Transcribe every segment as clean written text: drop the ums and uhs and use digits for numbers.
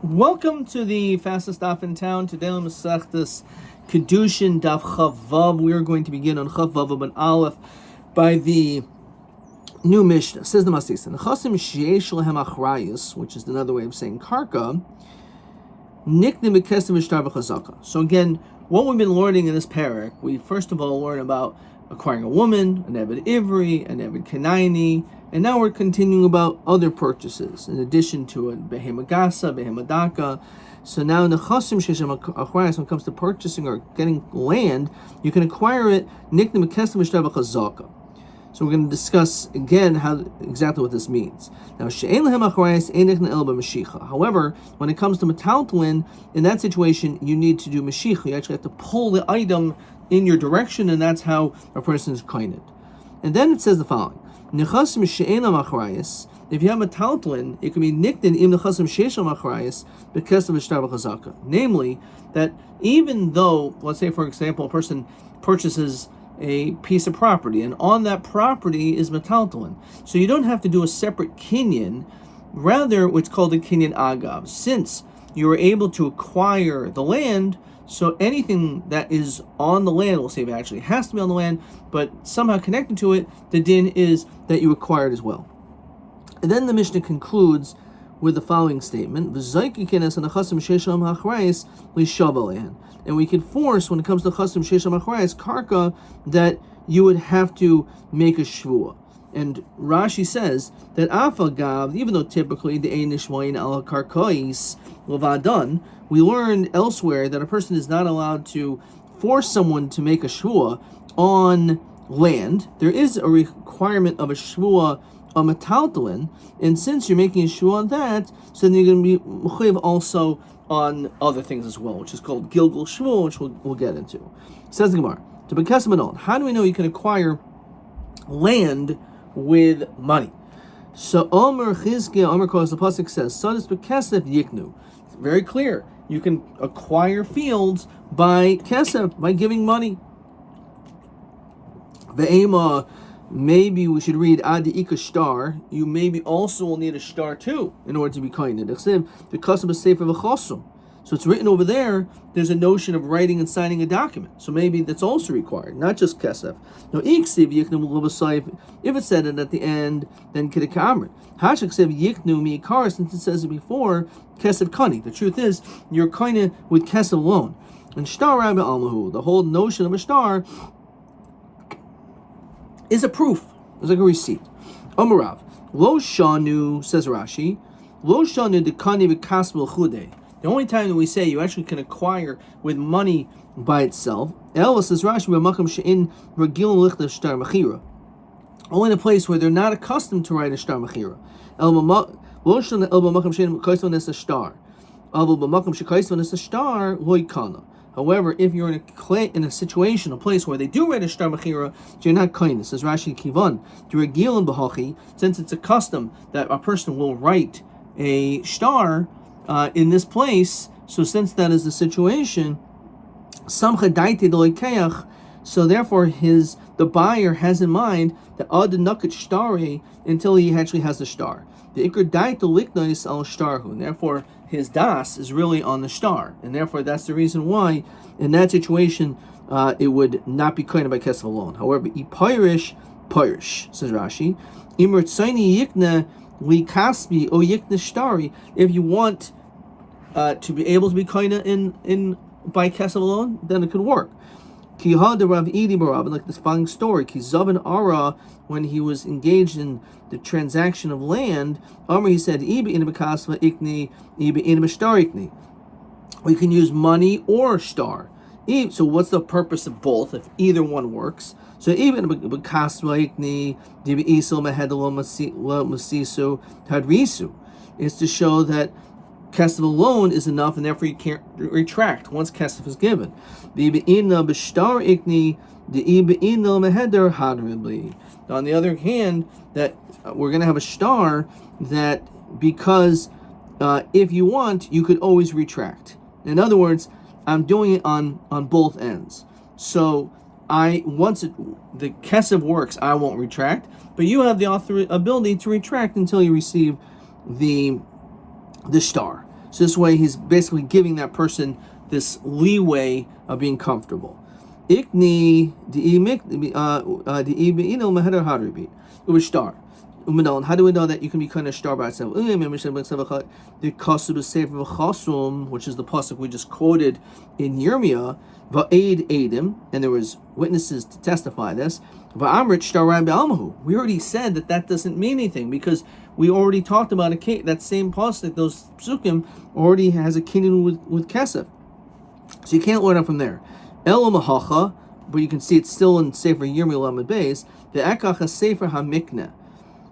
Welcome to the fastest daf in town. Today on Masechtas Kiddushin Daf Chav Vav. We are going to begin on Chav Vav ben Aleph by the new Mishnah. Says the Masisa, Nechasim sheyesh lehem achrayus, which is another way of saying karka, niknim b'kesem v'shtar b'chazaka. So again, what we've been learning in this parak, we first of all learn about acquiring a woman, an Eved Ivri, an Eved Kenaini, and now we're continuing about other purchases in addition to it, Behema Gasa, Behema Daka. So now in the Chasim Sheshem Achrayus, when it comes to purchasing or getting land, you can acquire it Niknim B'kesem v'shtar b'chazaka. So we're going to discuss again exactly what this means. Now, however, when it comes to metaltalin, in that situation, you need to do mashicha. You actually have to pull the item in your direction, and that's how a person is koined. And then it says the following: if you have metaltalin, it can be niktin im nechasim sheisham achrayus b'kesem v'shtar b'chazaka. Namely, that even though, let's say for example, a person purchases a piece of property, and on that property is metaltalin. So you don't have to do a separate kinyan. Rather, what's called a kinyan agav. Since you were able to acquire the land, so anything that is on the land, we'll say it actually has to be on the land, but somehow connected to it, the din is that you acquired as well. And then the Mishnah concludes with the following statement: and we can force, when it comes to chasim shesham achrayus karka, that you would have to make a shvua. And Rashi says that afagav, even though typically the einish moyin al karkais levadan, we learned elsewhere that a person is not allowed to force someone to make a shvua on land. There is a requirement of a shvua on metaltalin, and since you're making a shvua on that, so then you're going to be mechayiv also on other things as well, which is called Gilgal Shvua, which we'll get into. Says the Gemara, to Bekesem Anon, how do we know you can acquire land with money? So Omer Chizkiah, Omer Kos, the pasuk says, Sadis Bekesef Yiknu. It's very clear. You can acquire fields by kesef, by giving money. Ve'ema, maybe we should read Adi Ika Shtar. You maybe also will need a shtar too in order to be kind. The custom is safe of a chosum. So it's written over there. There's a notion of writing and signing a document. So maybe that's also required, not just kesef. Now iksiv yiknu l'basayif. If it said it at the end, then kidikamrit. Hashak sev yiknu miikar, since it says it before kesef kani. The truth is you're kind of with kesef alone. And shtar rabbi almahu. The whole notion of a shtar is a proof. It's like a receipt. Amarav. Lo shanu, says Rashi. Lo shanu dekani v'kasbel chude. The only time that we say you actually can acquire with money by itself, Ella, says Rashi, b'makam she'in regil lichta shtar mechira. Only in a place where they're not accustomed to write a shtar mechira. Lo shanu el b'makam she'in kaisvan es a shtar. El b'makam she'kaisvan es a shtar lo yikana. However, if you're in a situation, a place where they do write a shtar mechira, you're not kind. Says Rashi Kivan, Regilin b'hachi, since it's a custom that a person will write a shtar in this place. So since that is the situation, Samcha daiti doikeach. So therefore, the buyer has in mind the ad nakat shtari until he actually has the shtar. The ikr daito liknois al shtarhu. Therefore, his das is really on the shtar, and therefore that's the reason why in that situation it would not be koined by kesef alone. However, ipirish, says Rashi, imrtzaini yikna li kasbi o yikna shtari. If you want to be able to be koined in by kesef alone, then it could work. Ki had Rav Idi Barav, like this following story, Ki Zavan Ara, when he was engaged in the transaction of land, Amr, he said, Ibi in Bekasva ikni, Ibi in shtar ikni. We can use money or shtar. So what's the purpose of both if either one works? So Ibi in Bekasva ikni, Ibi isil mehedalo masisu tadrisu, is to show that kesef alone is enough, and therefore you can't retract once kesef is given. On the other hand, that we're going to have a shtar that because if you want, you could always retract. In other words, I'm doing it on both ends. So once the kesef works, I won't retract, but you have the ability to retract until you receive the star. So this way he's basically giving that person this leeway of being comfortable. Ikni star. How do we know that you can be kind of star by itself? Which is the pasuk we just quoted in Yirmiyah. Va'ed edim, and there was witnesses to testify this. Va'amrit shtar Rabbi Almahu. We already said that doesn't mean anything because we already talked about that same pasuk. Those psukim already has a kinyan with kesef, so you can't learn it from there. El mahacha, but you can see it's still in Sefer Yirmiyah Lamed Beis. The ekacha Sefer Hamikna.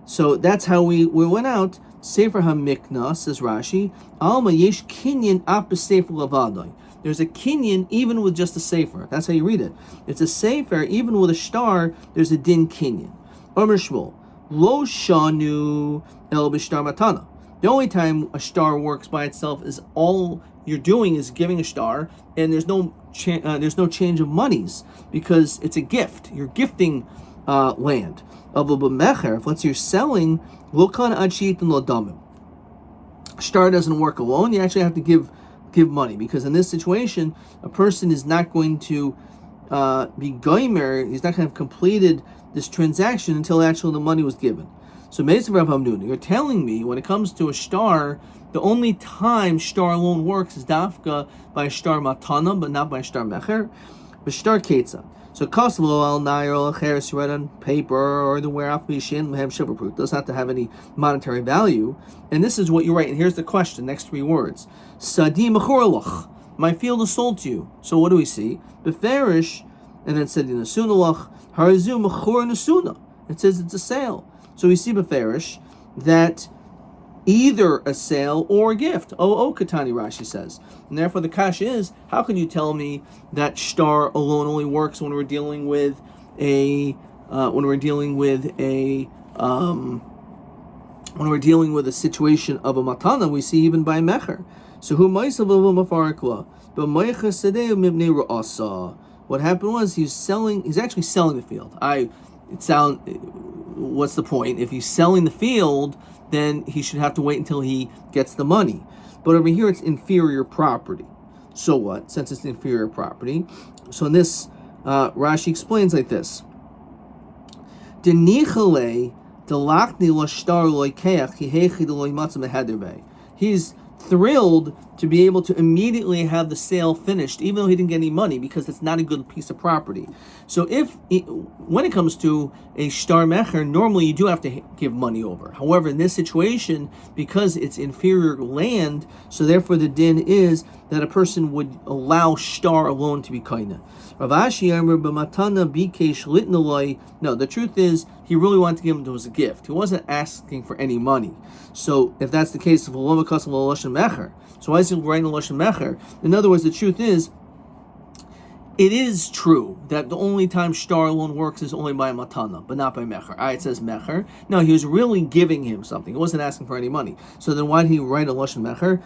So that's how we went out. Sefer Hamikna, says Rashi, Alma yesh kinyan ap Sefer Lavadai. There's a kinyan even with just a sefer. That's how you read it. It's a sefer, even with a star, there's a din kinyan. Omer Shmuel, lo shanu el b'shtar matana. The only time a star works by itself is all you're doing is giving a star, and there's no change of monies because it's a gift. You're gifting land. If let's say you're selling, lo kan ad she'iten lo damim. Star doesn't work alone. You actually have to give money, because in this situation a person is not going to be goymer, he's not going to have completed this transaction until actually the money was given. So Meitzav Rav Hamnuna, you're telling me when it comes to a star, the only time star alone works is dafka by a star matana, but not by a star mecher. But star ketza. So kasvlo al nair al cheres you write on paper or the wear off mishin have shiver proof, doesn't have to have any monetary value. And this is what you write. And here's the question: next three words. Sadi mechorlach. My field is sold to you. So what do we see? Beferish, and then sadi nasunalach harazu mechor nasuna. It says it's a sale. So we see beferish that either a sale or a gift. Oh, Katani, Rashi says. And therefore the kash is, how can you tell me that star alone only works when we're dealing with a situation of a matana? We see even by mecher. So who what happened was he's actually selling the field. What's the point? If he's selling the field, then he should have to wait until he gets the money. But over here, it's inferior property. So what? Since it's inferior property. So in this, Rashi explains like this. He's thrilled to be able to immediately have the sale finished, even though he didn't get any money, because it's not a good piece of property. So when it comes to a shtar mecher, normally you do have to give money over. However, in this situation, because it's inferior land, so therefore the din is that a person would allow shtar alone to be kaina. No, the truth is he really wanted to give him as a gift. He wasn't asking for any money. So if that's the case, so why is he writing a lashon mecher? In other words, the truth is, it is true that the only time shtar alone works is only by matana, but not by mecher. It says mecher. No, he was really giving him something. He wasn't asking for any money. So then why did he write a lashon mecher?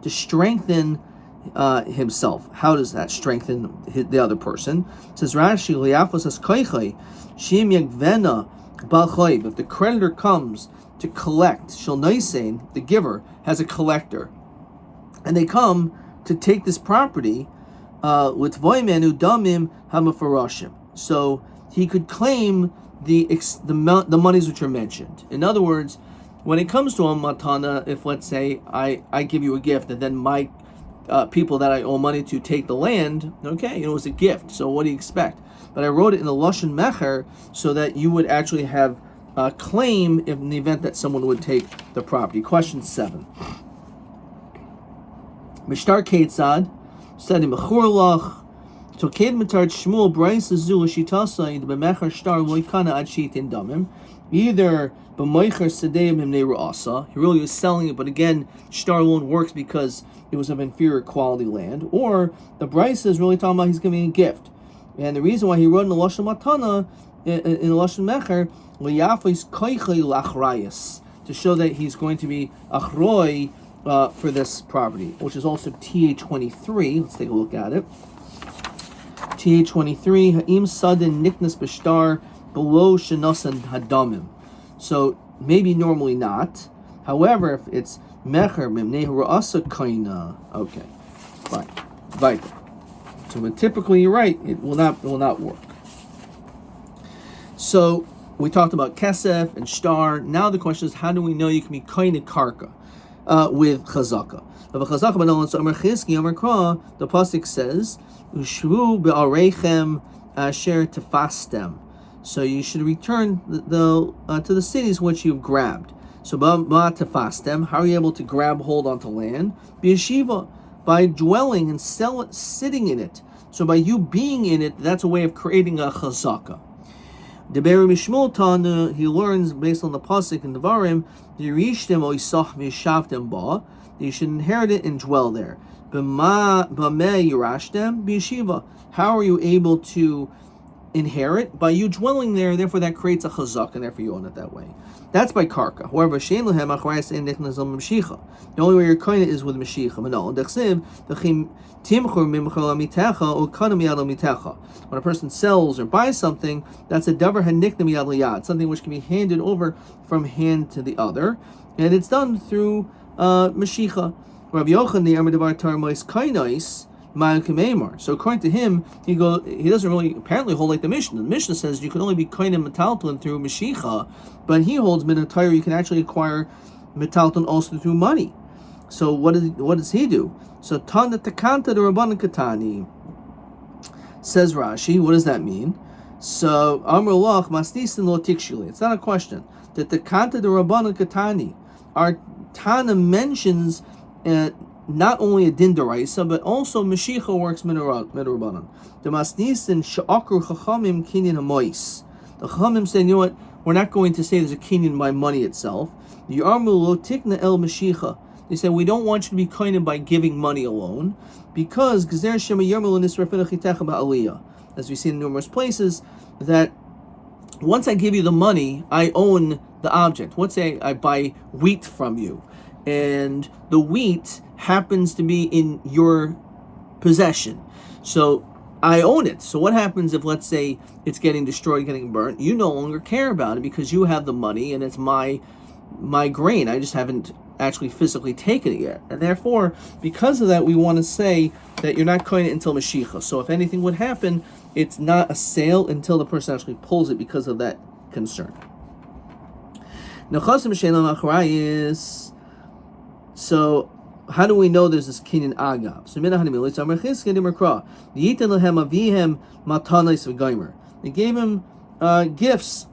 To strengthen himself. How does that strengthen the other person? It says Rashi, if the creditor comes to collect, the giver has a collector, and they come to take this property with voimenu damim hamafarashim, so he could claim the monies which are mentioned. In other words, when it comes to a matana, if let's say I give you a gift and then my people that I owe money to take the land, okay, it was a gift, so what do you expect? But I wrote it in the lashon mecher so that you would actually have a claim in the event that someone would take the property. Question 7. Mishtar Ketzad, said in Mechorlach, Toked Mitar Shmuel Bryce Azul Shitasa, the Bemecher Star Loikana Ad Shitin Damim, either B'Meicher Sedeim Himnei Asa, he really was selling it, but again, Star loan works because it was of inferior quality land, or the Bryce is really talking about he's giving a gift. And the reason why he wrote in the Lashon Matana, in the Lashon Mecher, L'yafis Koichei Lachrayas, to show that he's going to be achroi for this property, which is also TA23. Let's take a look at it. TA23, Ha'im Sadin Niknas Bishtar below Shanasan Hadamim. So maybe normally not. However, if it's Mecher mimnei ra'asa kaina. Okay, fine. Right. So when typically you're right, it will not work. So we talked about kesef and shtar. Now the question is, how do we know you can be kaina karka with chazaka? The pasuk says, "Ushvu be'arechem asher tefastem." So you should return to the cities which you've grabbed. So ba tefastem, how are you able to grab hold onto land? B'yeshiva, by dwelling and sitting in it. So by you being in it, that's a way of creating a chazaka. Deberi Mishmol Tana, he learns based on the pasuk in Devarim, Yirishtem oisach v'yishavtem ba, you should inherit it and dwell there. B'meh yirashtem b'yeshiva. How are you able to inherit? By you dwelling there, therefore that creates a chazak, and therefore you own it that way. That's by karka. However, shein lehem achrayas ein nechnazal m'mshicha. The only way you're kind is with m'shicha. Manol dechsev v'chim timchur mimchor lamitecha or kana miyad lamitecha. When a person sells or buys something, that's a davar hanikna miyad liyad, something which can be handed over from hand to the other, and it's done through m'shicha. Rabbi Yochanan Amar Devar Tarmois Kainais. So according to him, he doesn't really apparently hold like the Mishnah. The Mishnah says you can only be koinem metalton through Mashicha, but he holds minatayr you can actually acquire metalton also through money. So what does he do? So Tana Takanta the Rabbanan Katani, says Rashi. What does that mean? So Amr Lach Masnisin Lo Tikshuli. It's not a question. The Takanta the Rabbanan Katani. Our Tana mentions not only a din deraisa, but also Mashicha works midrabanan. The masnisin she'akru chachamim kinyan hamois. The chachamim say, you know what? We're not going to say there's a kinyan by money itself. The yarmu lo tikna el Mashicha. They say we don't want you to be kinyan by giving money alone, because gezer shema yarmu lo nisrafin achitecha ba'aliyah. As we see in numerous places, that once I give you the money, I own the object. Let's say I buy wheat from you, and the wheat happens to be in your possession. So I own it. So what happens if, let's say, it's getting destroyed, getting burnt? You no longer care about it because you have the money and it's my grain. I just haven't actually physically taken it yet. And therefore, because of that, we want to say that you're not kohen it until Mashiach. So if anything would happen, it's not a sale until the person actually pulls it because of that concern. So how do we know there's this kinyan agav? So they gave him gifts.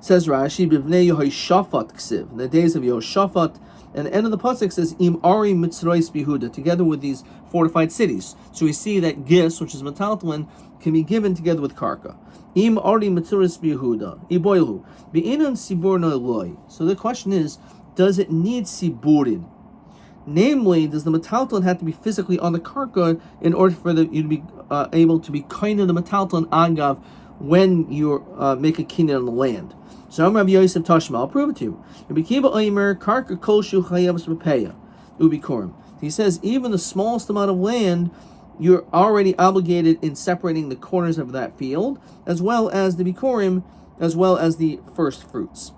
Says Rashi, in the days of Yehoshaphat, and the end of the pasuk says, Im Ari Mitzrois Bihuda, together with these fortified cities. So we see that gifts, which is metaltalin, can be given together with karka. Im Ari Mitzrois Bihuda, Iboilu, Be'inan Sibur Noiloi. So the question is, does it need siburin? Namely, does the metaltalin have to be physically on the karka in order for you to be able to be kind of the metaltalin agav when you make a kinyan on the land? So I'm Rabbi Yosef Tashma. I'll prove it to you. He says even the smallest amount of land, you're already obligated in separating the corners of that field, as well as the bikurim, as well as the first fruits.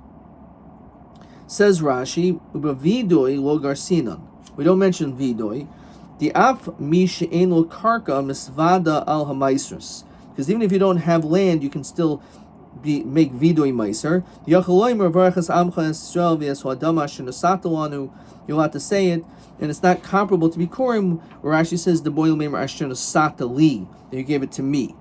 Says Rashi, "Ubavidoi lo garsinan." We don't mention vidoi. The af mi she'en lo karka misvada al hamaisrus. Because even if you don't have land, you can still make vidoi meiser. You'll have to say it, and it's not comparable to bikurim, where Rashi says the boil memer asher nasata li, that you gave it to me.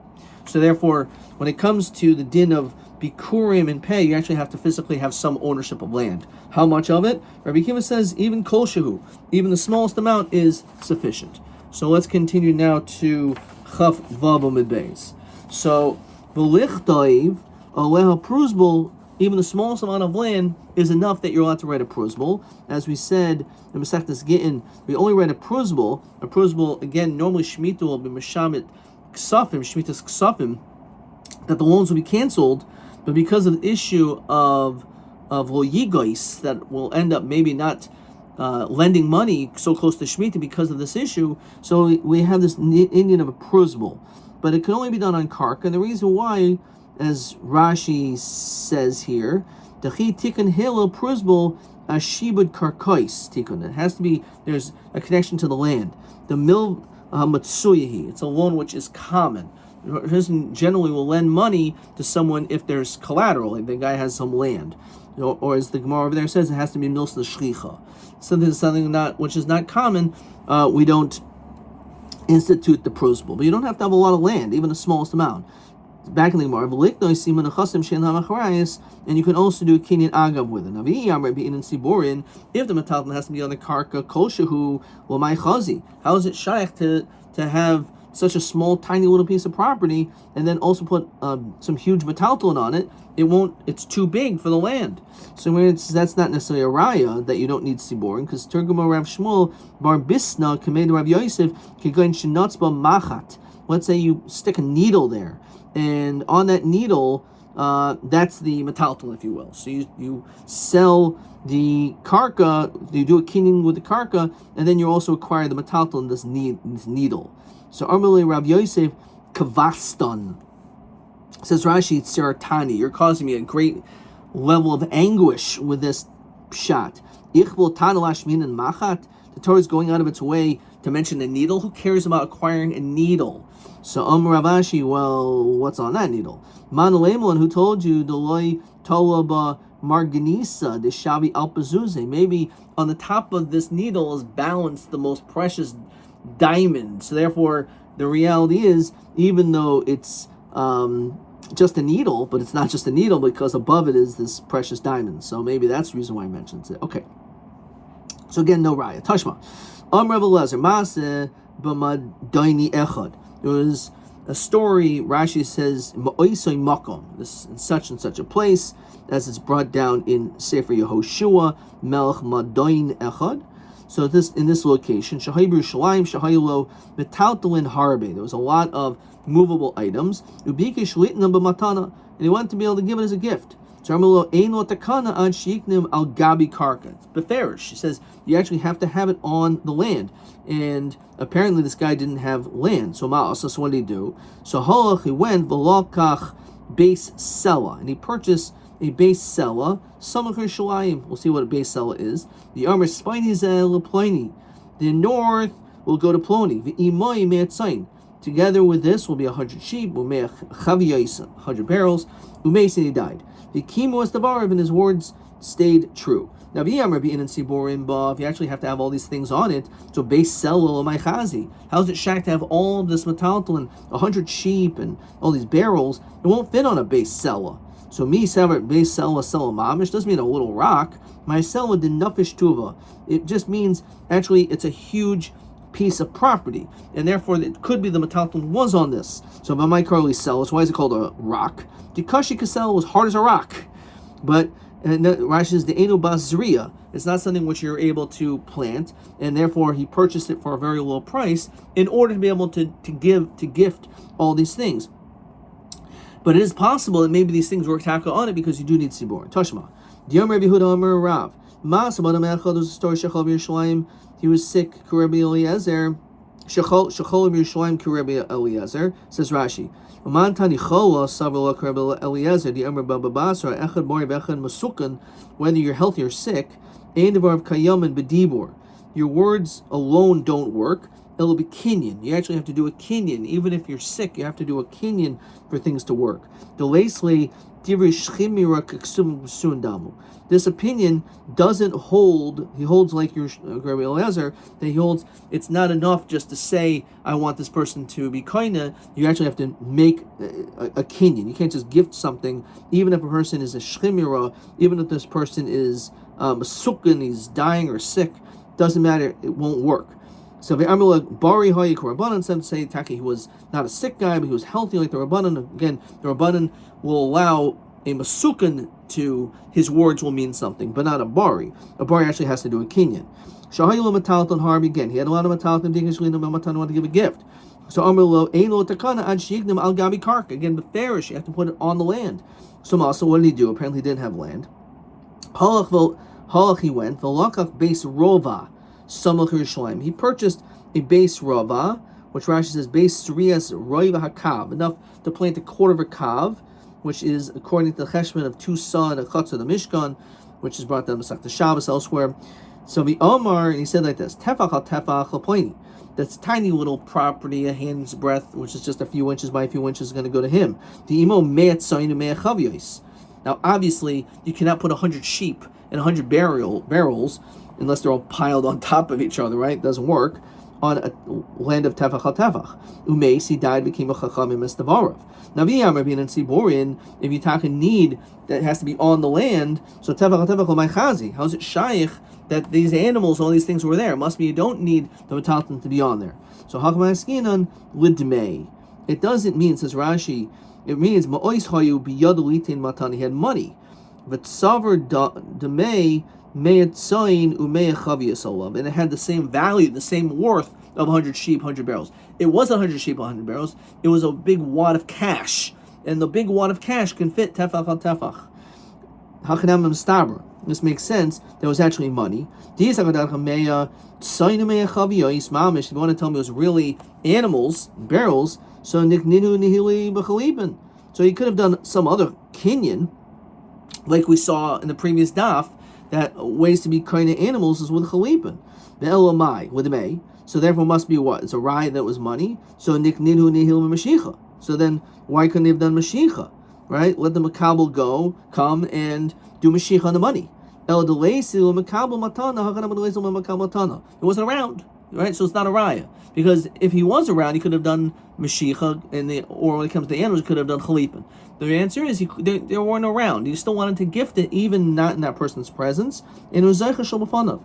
So therefore, when it comes to the din of bikurim and pay, you actually have to physically have some ownership of land. How much of it? Rabbi Kiva says even kol shehu, even the smallest amount is sufficient. So let's continue now to chaf vav amid beis. So v'lichtaiv aleha pruzbul, even the smallest amount of land is enough that you're allowed to write a pruzbul. As we said in Masechtas Gittin, we only write a pruzbul. A pruzbul, again, normally shmita will be meshamit ksafim, shmitas ksafim, that the loans will be canceled, but because of the issue of lo yigois, that will end up maybe not lending money so close to Shemitah because of this issue, so we have this Indian of a pruzbul. But it can only be done on karka, and the reason why, as Rashi says here, Dachi tikkun hilo pruzbul Ashibud karkois tikun. It has to be, there's a connection to the land. The mil matsuyahi. It's a loan which is common. A person generally will lend money to someone if there's collateral, like the guy has some land. Or as the Gemara over there says, it has to be milsa shlicha. Something not which is not common, we don't institute the prosbul. But you don't have to have a lot of land, even the smallest amount. Back in the Gemara, and you can also do kinyan agav with it. If the metalton has to be on the karka koshahu, well, my chazi, how is it shaykh to have such a small, tiny little piece of property and then also put some huge metalton on it? It won't. It's too big for the land. So that's not necessarily a raya that you don't need siborin, because Turgum Rav Shmuel bar bisna kamed Rav Yosef kigain shinatzba machat. Let's say you stick a needle there, and on that needle, that's the metalton, if you will. So you sell the karka, you do a kinyan with the karka, and then you also acquire the metalton, this needle. So Armele Rav Yosef kavastan. Says Rashi, Tziratani, you're causing me a great level of anguish with this shot. Ichbul tanalashmin and machat. The Torah is going out of its way to mention a needle. Who cares about acquiring a needle? So Rav Ashi, well, what's on that needle? Man Lemlon, who told you Deloy Tolaba Marganisa de Shavi Alpazuze? Maybe on the top of this needle is balanced the most precious diamond. So therefore, the reality is, even though it's just a needle, but it's not just a needle because above it is this precious diamond. So maybe that's the reason why he mentions it. Okay. So again, no raya. Tashma. Rebbe Lezer Maaseh b'madaini echad. There was a story. Rashi says ma'oisoi makom. This in such and such a place, as it's brought down in Sefer Yehoshua Melech Madain Echad. So in this location, Shahai Yerushalayim, Shahaylo Metaltalin Harbe. There was a lot of movable items. Ubiki Shlitnam b'matana, and he wanted to be able to give it as a gift. So Armelo Eino Takana Ad Shiknim Al Gabi Karka. It's beferish. She says you actually have to have it on the land. And apparently this guy didn't have land. So Ma'asa, so what did he do? So Halach, he went Velokach base Sella, and he purchased a base Sella, Samach Yerushalayim. We'll see what a base Sella is. The armor Spinizel Pliny. The north will go to Ploni. The Imoi Me'atzain. Together with this will be 100 sheep, 100 barrels. Umeis, he died. The Kimu was the Barav, and his words stayed true. Now, if you actually have to have all these things on it, so base Sella my chazi. How's it shack to have all of this metaltal and 100 sheep and all these barrels? It won't fit on a base Sella. So me sever base Sella mamish doesn't mean a little rock. My Sella did nufish tuva. It just means actually it's a huge piece of property, and therefore it could be the metalton was on this. So by my Carly Sella, so why is it called a rock? The Kashi Kasel was hard as a rock, but Rashi is the Eno Bazriya. It's not something which you're able to plant, and therefore he purchased it for a very low price in order to be able to gift all these things. But it is possible that maybe these things were taka on it because you do need sibor. Tashma. Diyam Rabbi Huda Amar Rav. Mas Abadam Echad, there's a story Shechal Yerushalayim. He was sick. Rabbi Eliezer. Shechol Yerushalayim Rabbi Eliezer. Says Rashi. Whether you're healthy or sick, your words alone don't work. It'll be kinyan. You actually have to do a kinyan. Even if you're sick, you have to do a kinyan for things to work. This opinion doesn't hold. He holds like your Rabbi Eliezer, that he holds it's not enough just to say, I want this person to be kaina. You actually have to make a kinyan. You can't just gift something, even if a person is a shchimira, even if this person is a sukkah, he's dying or sick, doesn't matter, it won't work. So the Bari Hayik Rabbanan, some say Taki, he was not a sick guy, but he was healthy like the Rabbanan. Again, the Rabbanan will allow a Masukan to, his words will mean something, but not a Bari. A Bari actually has to do a Kinyan. Shahayla Matalton Harbi, again, he had a lot of Matalton, Dikashlina Mamatan wanted to give a gift. So Amrlo, Aino Takana, Ad Shignim Al Gabi Kark, again, the Farish, you have to put it on the land. So also, what did he do? Apparently he didn't have land. Halach he went, Velakach base Rova. He purchased a base rava, which Rashi says base Srias Roiva Hakav, enough to plant a quarter of a kav, which is according to the cheshbon of 2 sa and a chatzah the Mishkan, which is brought down to Masechta Shabbos elsewhere. So the Omar, and he said like this: Tefach al tefach lepoini. That's tiny little property, a hand's breadth, which is just a few inches by a few inches, is going to go to him. The imo me'at soinu me'at chaviyos. Now, obviously, you cannot put 100 sheep and 100 barrels, unless they're all piled on top of each other, right? It doesn't work, on a land of tefach al tefach. Umeis, he died, became a chacham in Mistavarav. Now, v'yam Rabbi and Siborin, if you talk a need that has to be on the land, so tefach al tefach l'may chazi. How's it shaykh that these animals, all these things were there? It must be you don't need the metalton to be on there. So hakam askinan lidmei. It doesn't mean, says Rashi, it means ma'ois hayu biyad litin matan. He had money, but savar demei me'at sayin u'me'at chaviyas olav, and it had the same value, the same worth of 100 sheep, 100 barrels. It was 100 sheep, 100 barrels. It was a big wad of cash, and the big wad of cash can fit tefach al tefach. Hachanam m'staber. This makes sense. There was actually money. If you want to tell me it was really animals, barrels, so nikninu nihili b'chalibin. So he could have done some other kinyan, like we saw in the previous daf, that ways to be kind of animals is with chalibin. The elamai with the may. So therefore must be what? It's a rye that was money. So nikninu nihil mashicha. So then why couldn't they have done mashicha? Right? Let the makabel come and do mashicha on the money. It wasn't around, right? So it's not a raya. Because if he was around, he could have done mashicha, or when it comes to the animals, he could have done chalipin. The answer is they weren't around. He still wanted to gift it, even not in that person's presence. And it was zeicha shel b'fanav.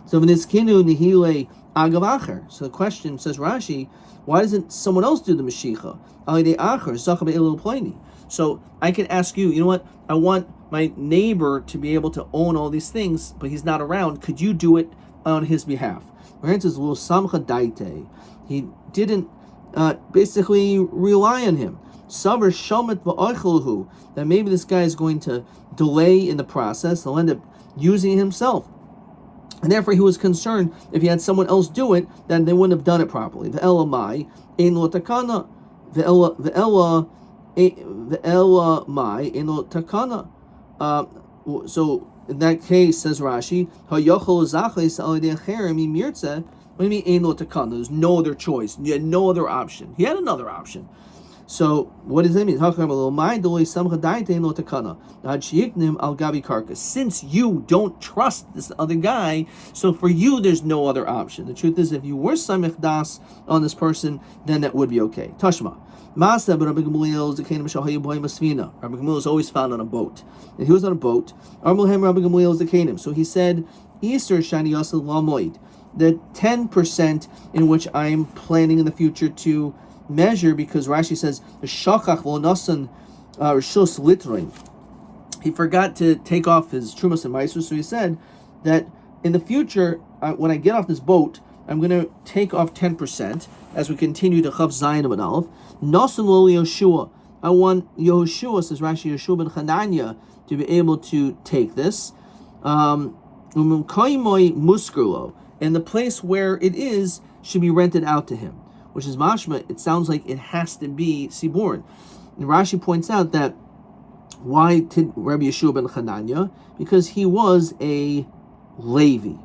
So v'niskinu nihile agav acher. So the question, says Rashi, why doesn't someone else do the mashicha? Alidei acher zacha be'elu pleni. So I can ask you, you know what? I want my neighbor to be able to own all these things, but he's not around. Could you do it on his behalf? He didn't basically rely on him. That maybe this guy is going to delay in the process. He'll end up using it himself. And therefore he was concerned if he had someone else do it, then they wouldn't have done it properly. The elamai ein lo takana. The ela mai ein lo takana. So in that case, says Rashi, what do you mean ein lo takana? There's no other choice. You had no other option. He had another option. So what does that mean? Since you don't trust this other guy, so for you there's no other option. The truth is, if you were samech das on this person, then that would be okay. Tashma. Rabbi Gamaliel is always found on a boat. And he was on a boat. So he said, the 10% in which I'm planning in the future to measure, because Rashi says he forgot to take off his trumas and meiser, so he said that in the future, when I get off this boat, I'm going to take off 10% as we continue to Chav Zayin and Aleph. Nasan lo Yoshua. I want Yehoshua, says Rashi, Yoshua ben Chananya, to be able to take this. And the place where it is should be rented out to him, which is mashma. It sounds like it has to be Siborn. And Rashi points out that why did Rabbi Yeshua ben Chananya? Because he was a Levi.